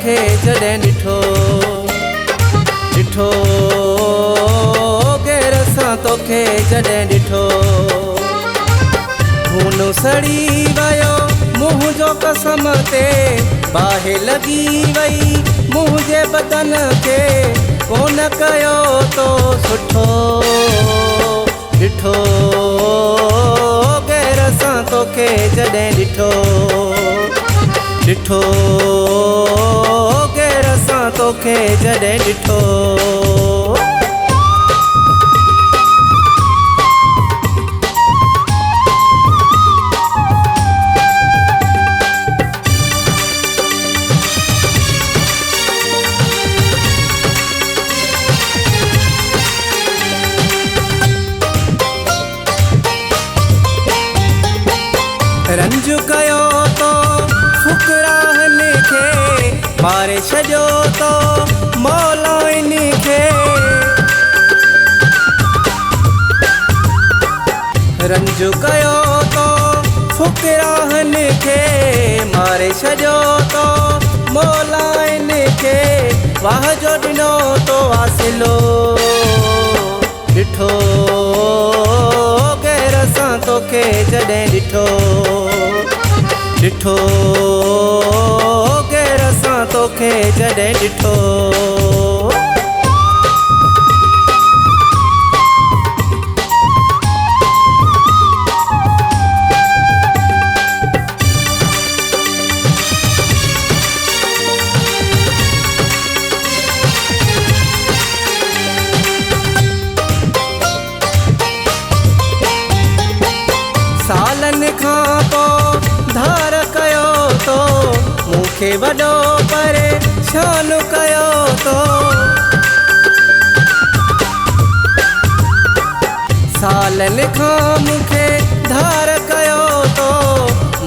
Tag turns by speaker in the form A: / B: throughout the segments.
A: तोखे जॾहिं ॾिठो ॾिठो गैर सां तोखे जॾहिं ॾिठो खून सड़ी वियो मुंहुं जो कसम ते बाहि लॻी वई मुंहिंजे बदन खे कोन कयो तो सुठो ॾिठो गैर सां तोखे जॾहिं ॾिठो ॾिठो गैर सां तोखे जॾहिं ॾिठो रंज कयो तो फुकराहन खे मारे छॾियो तो मौलाइन खे रंज कयो तो फुकराहन खे मारे छॾियो तो मौलाइन खे वाह जो ॾिनो तो वासिलो ॾिठो गैर सां तोखे जॾहिं ॾिठो ॾिठो गैर सां तोखे जॾहिं ॾिठो सालनि खां पोइ धार कयो तो मूंखे वॾो परेशान कयो तो सालनि खां मूंखे धार कयो तो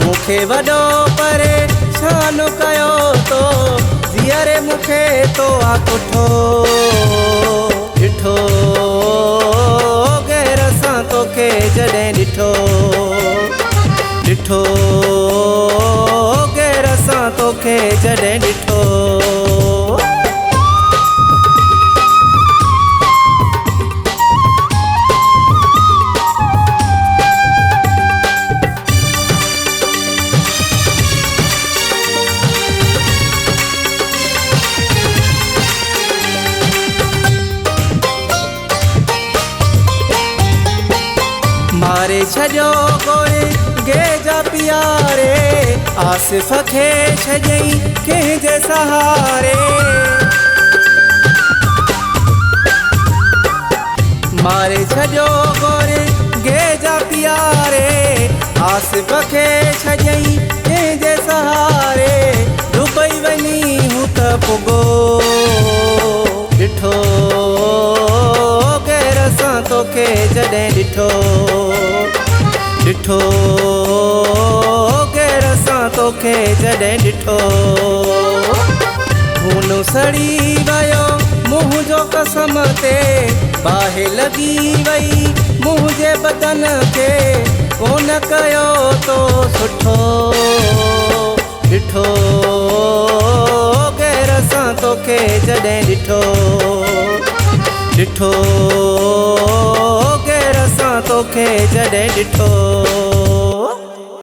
A: मूंखे वॾो परेशान कयो तो ज़ीअरे मूंखे तो आकुठो ॾिठो गैर सां तोखे जॾहिं ॾिठो ॾिठो गैर सां तोखे जॾहिं ॾिठो मारे छॾियो गोरे गेजा पियारे आसिफ़ खे छॾियई कंहिंजे सहारे मारे छॾियो गोरे गेजा पियारे आसिफ़ खे छॾियई कंहिंजे सहारे दुबई वञी हू त पुॻो ॾिठो गैर सां तोखे जॾहिं ॾिठो ॾिठो गैर सां तोखे जॾहिं ॾिठो खून सड़ी वियो मुंहुं जो कसम ते बाहि लॻी वई मुंहिंजे बदन खे कोन कयो तो सुठो ॾिठो गैर सां तोखे जॾहिं ॾिठो ॾिठो गैर सां तोखे जॾहिं ॾिठो